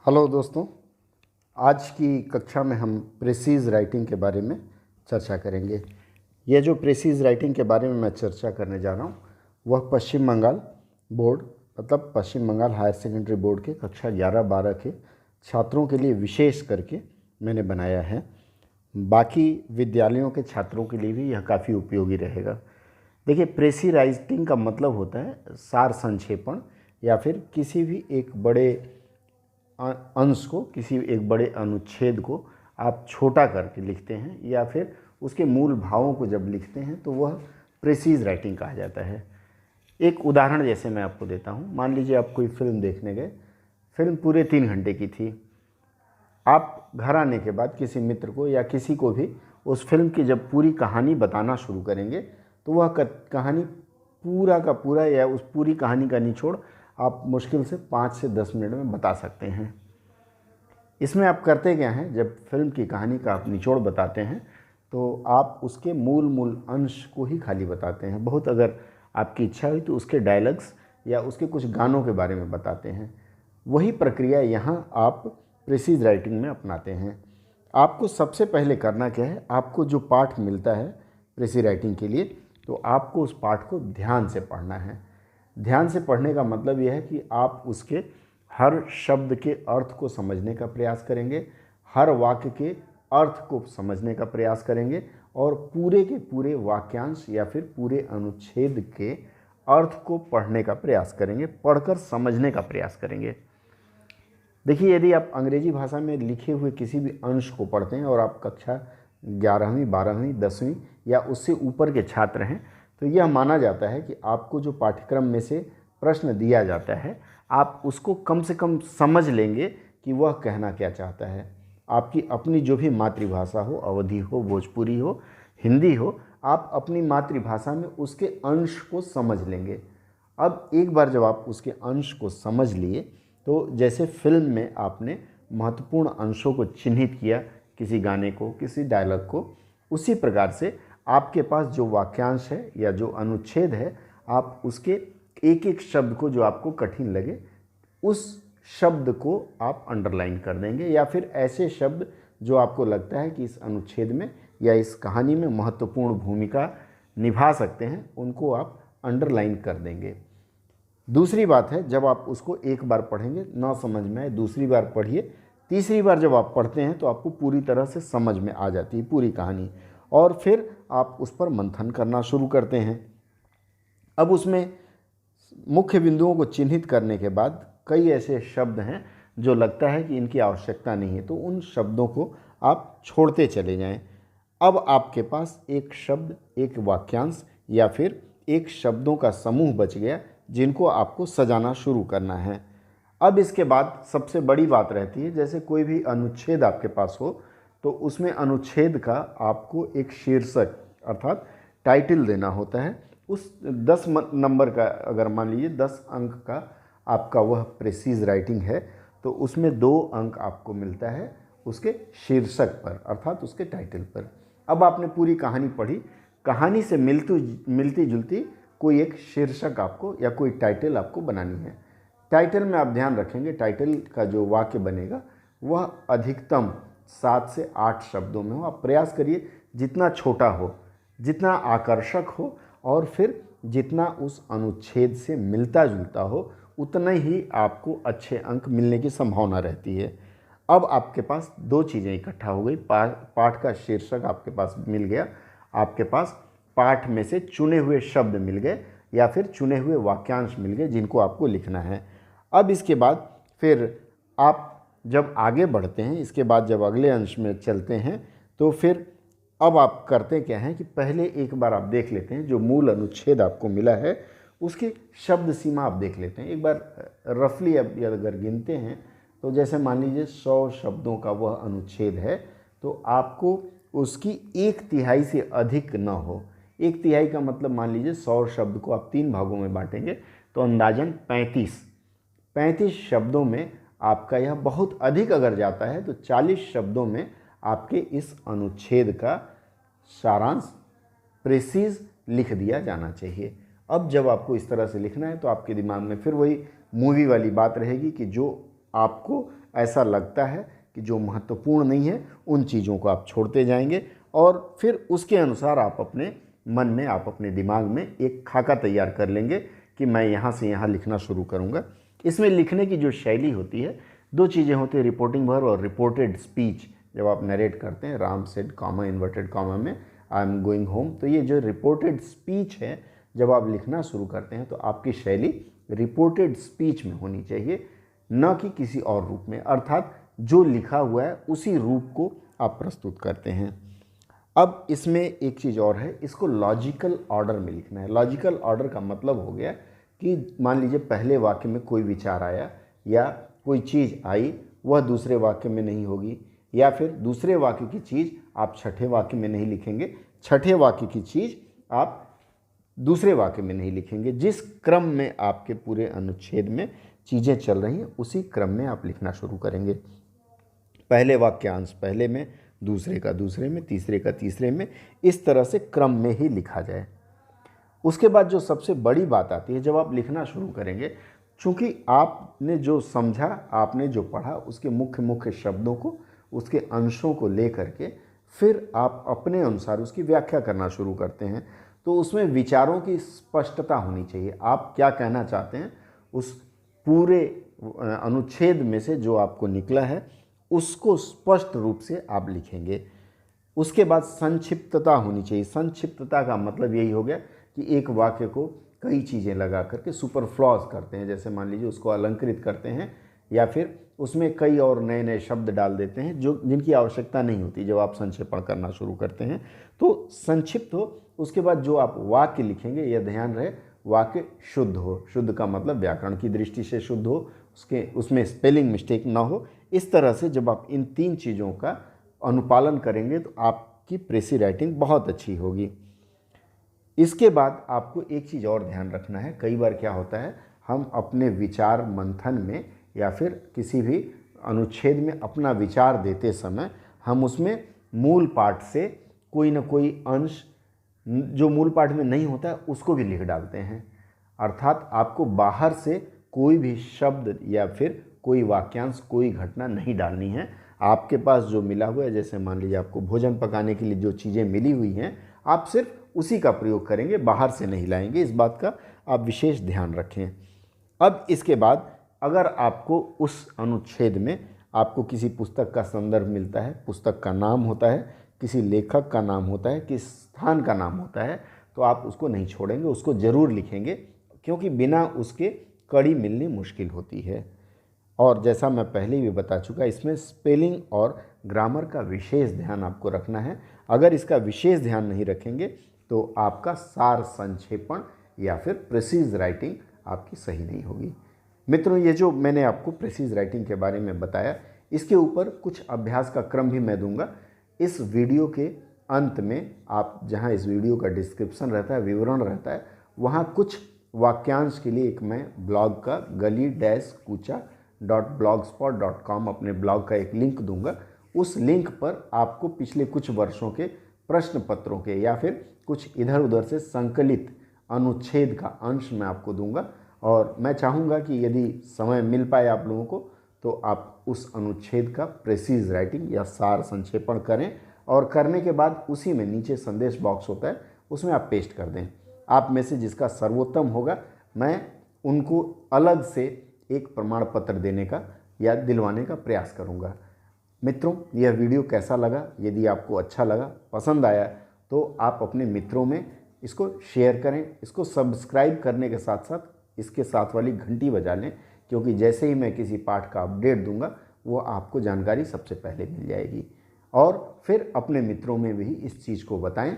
Hello दोस्तों, आज की कक्षा में हम प्रेसीज राइटिंग के बारे में चर्चा करेंगे। यह जो प्रेसीज राइटिंग के बारे में मैं चर्चा करने जा रहा हूँ वह पश्चिम बंगाल बोर्ड मतलब पश्चिम बंगाल हायर सेकेंडरी बोर्ड के कक्षा 11-12 के छात्रों के लिए विशेष करके मैंने बनाया है। बाकी विद्यालयों के छात्रों के लिए भी यह काफ़ी उपयोगी रहेगा। देखिए, प्रेसी राइटिंग का मतलब होता है सार संक्षेपण या फिर किसी भी एक बड़े अंश को, किसी एक बड़े अनुच्छेद को आप छोटा करके लिखते हैं या फिर उसके मूल भावों को जब लिखते हैं तो वह प्रेसीज राइटिंग कहा जाता है। एक उदाहरण जैसे मैं आपको देता हूँ। मान लीजिए आप कोई फिल्म देखने गए, फिल्म पूरे 3 घंटे की थी। आप घर आने के बाद किसी मित्र को या किसी को भी उस फिल्म की जब पूरी कहानी बताना शुरू करेंगे तो वह कहानी पूरा का पूरा या उस पूरी कहानी का निचोड़ आप मुश्किल से 5 से 10 मिनट में बता सकते हैं। इसमें आप करते क्या हैं, जब फिल्म की कहानी का आप निचोड़ बताते हैं तो आप उसके मूल अंश को ही खाली बताते हैं। बहुत अगर आपकी इच्छा हुई तो उसके डायलॉग्स या उसके कुछ गानों के बारे में बताते हैं। वही प्रक्रिया यहाँ आप प्रेसीज राइटिंग में अपनाते हैं। आपको सबसे पहले करना क्या है, आपको जो पाठ मिलता है प्रेसी राइटिंग के लिए तो आपको उस पाठ को ध्यान से पढ़ना है। ध्यान से पढ़ने का मतलब यह है कि आप उसके हर शब्द के अर्थ को समझने का प्रयास करेंगे, हर वाक्य के अर्थ को समझने का प्रयास करेंगे और पूरे के पूरे वाक्यांश या फिर पूरे अनुच्छेद के अर्थ को पढ़ने का प्रयास करेंगे, पढ़कर समझने का प्रयास करेंगे। देखिए, यदि आप अंग्रेजी भाषा में लिखे हुए किसी भी अंश को पढ़ते हैं और आप कक्षा 11वीं, 12वीं, 10वीं या उससे ऊपर के छात्र हैं तो यह माना जाता है कि आपको जो पाठ्यक्रम में से प्रश्न दिया जाता है आप उसको कम से कम समझ लेंगे कि वह कहना क्या चाहता है। आपकी अपनी जो भी मातृभाषा हो, अवधी हो, भोजपुरी हो, हिंदी हो, आप अपनी मातृभाषा में उसके अंश को समझ लेंगे। अब एक बार जब आप उसके अंश को समझ लिए तो जैसे फिल्म में आपने महत्वपूर्ण अंशों को चिन्हित किया, किसी गाने को, किसी डायलॉग को, उसी प्रकार से आपके पास जो वाक्यांश है या जो अनुच्छेद है आप उसके एक एक शब्द को जो आपको कठिन लगे उस शब्द को आप अंडरलाइन कर देंगे या फिर ऐसे शब्द जो आपको लगता है कि इस अनुच्छेद में या इस कहानी में महत्वपूर्ण भूमिका निभा सकते हैं उनको आप अंडरलाइन कर देंगे। दूसरी बात है, जब आप उसको एक बार पढ़ेंगे ना समझ में आए, दूसरी बार पढ़िए, तीसरी बार जब आप पढ़ते हैं तो आपको पूरी तरह से समझ में आ जाती है पूरी कहानी और फिर आप उस पर मंथन करना शुरू करते हैं। अब उसमें मुख्य बिंदुओं को चिन्हित करने के बाद कई ऐसे शब्द हैं जो लगता है कि इनकी आवश्यकता नहीं है तो उन शब्दों को आप छोड़ते चले जाएं। अब आपके पास एक शब्द, एक वाक्यांश या फिर एक शब्दों का समूह बच गया जिनको आपको सजाना शुरू करना है। अब इसके बाद सबसे बड़ी बात रहती है, जैसे कोई भी अनुच्छेद आपके पास हो तो उसमें अनुच्छेद का आपको एक शीर्षक अर्थात टाइटल देना होता है। उस 10 नंबर का, अगर मान लीजिए 10 अंक का आपका वह प्रेसीज राइटिंग है तो उसमें 2 अंक आपको मिलता है उसके शीर्षक पर अर्थात उसके टाइटल पर। अब आपने पूरी कहानी पढ़ी, कहानी से मिलती जुलती कोई एक शीर्षक आपको या कोई टाइटल आपको बनानी है। टाइटल में आप ध्यान रखेंगे, टाइटल का जो वाक्य बनेगा वह अधिकतम 7 से 8 शब्दों में हो। आप प्रयास करिए जितना छोटा हो, जितना आकर्षक हो और फिर जितना उस अनुच्छेद से मिलता जुलता हो उतना ही आपको अच्छे अंक मिलने की संभावना रहती है। अब आपके पास 2 चीज़ें इकट्ठा हो गई, पाठ का शीर्षक आपके पास मिल गया, आपके पास पाठ में से चुने हुए शब्द मिल गए या फिर चुने हुए वाक्यांश मिल गए जिनको आपको लिखना है। अब इसके बाद फिर आप जब आगे बढ़ते हैं, इसके बाद जब अगले अंश में चलते हैं तो फिर अब आप करते क्या हैं कि पहले एक बार आप देख लेते हैं जो मूल अनुच्छेद आपको मिला है उसकी शब्द सीमा आप देख लेते हैं। एक बार रफली अगर गिनते हैं तो जैसे मान लीजिए 100 शब्दों का वह अनुच्छेद है तो आपको उसकी 1/3 से अधिक न हो। 1/3 का मतलब मान लीजिए 100 शब्द को आप 3 भागों में बांटेंगे तो अंदाजन 35 शब्दों में आपका यह बहुत अधिक अगर जाता है तो 40 शब्दों में आपके इस अनुच्छेद का सारांश प्रेसीज लिख दिया जाना चाहिए। अब जब आपको इस तरह से लिखना है तो आपके दिमाग में फिर वही मूवी वाली बात रहेगी कि जो आपको ऐसा लगता है कि जो महत्वपूर्ण नहीं है उन चीज़ों को आप छोड़ते जाएंगे और फिर उसके अनुसार आप अपने मन में, आप अपने दिमाग में एक खाका तैयार कर लेंगे कि मैं यहाँ से यहाँ लिखना शुरू करूँगा। इसमें लिखने की जो शैली होती है, दो चीज़ें होती है, रिपोर्टिंग वर्ब और रिपोर्टेड स्पीच। जब आप नरेट करते हैं, Ram said comma inverted comma में आई एम गोइंग होम, तो ये जो रिपोर्टेड स्पीच है, जब आप लिखना शुरू करते हैं तो आपकी शैली रिपोर्टेड स्पीच में होनी चाहिए, न कि किसी और रूप में, अर्थात जो लिखा हुआ है उसी रूप को आप प्रस्तुत करते हैं। अब इसमें एक चीज़ और है, इसको लॉजिकल ऑर्डर में लिखना है। लॉजिकल ऑर्डर का मतलब हो गया कि मान लीजिए पहले वाक्य में कोई विचार आया या कोई चीज़ आई, वह दूसरे वाक्य में नहीं होगी, या फिर दूसरे वाक्य की चीज़ आप छठे वाक्य में नहीं लिखेंगे, छठे वाक्य की चीज़ आप दूसरे वाक्य में नहीं लिखेंगे। जिस क्रम में आपके पूरे अनुच्छेद में चीज़ें चल रही हैं उसी क्रम में आप लिखना शुरू करेंगे। पहले वाक्यांश पहले में, दूसरे का दूसरे में, तीसरे का तीसरे में, इस तरह से क्रम में ही लिखा जाए। उसके बाद जो सबसे बड़ी बात आती है, जब आप लिखना शुरू करेंगे, चूँकि आपने जो समझा, आपने जो पढ़ा, उसके मुख्य मुख्य शब्दों को, उसके अंशों को ले करके फिर आप अपने अनुसार उसकी व्याख्या करना शुरू करते हैं। तो उसमें विचारों की स्पष्टता होनी चाहिए। आप क्या कहना चाहते हैं उस पूरे अनुच्छेद में से जो आपको निकला है उसको स्पष्ट रूप से आप लिखेंगे। उसके बाद संक्षिप्तता होनी चाहिए। संक्षिप्तता का मतलब यही हो गया कि एक वाक्य को कई चीज़ें लगा करके सुपरफ्लॉज करते हैं, जैसे मान लीजिए उसको अलंकृत करते हैं या फिर उसमें कई और नए नए शब्द डाल देते हैं जो जिनकी आवश्यकता नहीं होती जब आप संक्षेपण करना शुरू करते हैं। तो संक्षिप्त हो। उसके बाद जो आप वाक्य लिखेंगे, यह ध्यान रहे, वाक्य शुद्ध हो। शुद्ध का मतलब व्याकरण की दृष्टि से शुद्ध हो, उसमें स्पेलिंग मिस्टेक ना हो। इस तरह से जब आप इन तीन चीज़ों का अनुपालन करेंगे तो आपकी प्रेसी राइटिंग बहुत अच्छी होगी। इसके बाद आपको एक चीज़ और ध्यान रखना है। कई बार क्या होता है, हम अपने विचार मंथन में या फिर किसी भी अनुच्छेद में अपना विचार देते समय हम उसमें मूल पाठ से कोई ना कोई अंश जो मूल पाठ में नहीं होता है उसको भी लिख डालते हैं। अर्थात आपको बाहर से कोई भी शब्द या फिर कोई वाक्यांश, कोई घटना नहीं डालनी है। आपके पास जो मिला हुआ है, जैसे मान लीजिए आपको भोजन पकाने के लिए जो चीज़ें मिली हुई हैं, आप सिर्फ उसी का प्रयोग करेंगे, बाहर से नहीं लाएंगे। इस बात का आप विशेष ध्यान रखें। अब इसके बाद अगर आपको उस अनुच्छेद में आपको किसी पुस्तक का संदर्भ मिलता है, पुस्तक का नाम होता है, किसी लेखक का नाम होता है, किस स्थान का नाम होता है, तो आप उसको नहीं छोड़ेंगे, उसको ज़रूर लिखेंगे, क्योंकि बिना उसके कड़ी मिलनी मुश्किल होती है। और जैसा मैं पहले भी बता चुका, इसमें स्पेलिंग और ग्रामर का विशेष ध्यान आपको रखना है। अगर इसका विशेष ध्यान नहीं रखेंगे तो आपका सार संक्षेपण या फिर प्रिसीज राइटिंग आपकी सही नहीं होगी। मित्रों, ये जो मैंने आपको प्रिसीज राइटिंग के बारे में बताया, इसके ऊपर कुछ अभ्यास का क्रम भी मैं दूंगा। इस वीडियो के अंत में आप जहां इस वीडियो का डिस्क्रिप्शन रहता है, विवरण रहता है, वहां कुछ वाक्यांश के लिए एक मैं ब्लॉग का gali-kucha.blogspot.com अपने ब्लॉग का एक लिंक दूंगा। उस लिंक पर आपको पिछले कुछ वर्षों के प्रश्न पत्रों के या फिर कुछ इधर उधर से संकलित अनुच्छेद का अंश मैं आपको दूंगा। और मैं चाहूँगा कि यदि समय मिल पाए आप लोगों को तो आप उस अनुच्छेद का प्रेसीज राइटिंग या सार संक्षेपण करें, और करने के बाद उसी में नीचे संदेश बॉक्स होता है, उसमें आप पेस्ट कर दें। आप में से जिसका सर्वोत्तम होगा, मैं उनको अलग से एक प्रमाण पत्र देने का या दिलवाने का प्रयास करूँगा। मित्रों, यह वीडियो कैसा लगा? यदि आपको अच्छा लगा, पसंद आया, तो आप अपने मित्रों में इसको शेयर करें। इसको सब्सक्राइब करने के साथ साथ इसके साथ वाली घंटी बजा लें, क्योंकि जैसे ही मैं किसी पाठ का अपडेट दूंगा वो आपको जानकारी सबसे पहले मिल जाएगी। और फिर अपने मित्रों में भी इस चीज़ को बताएं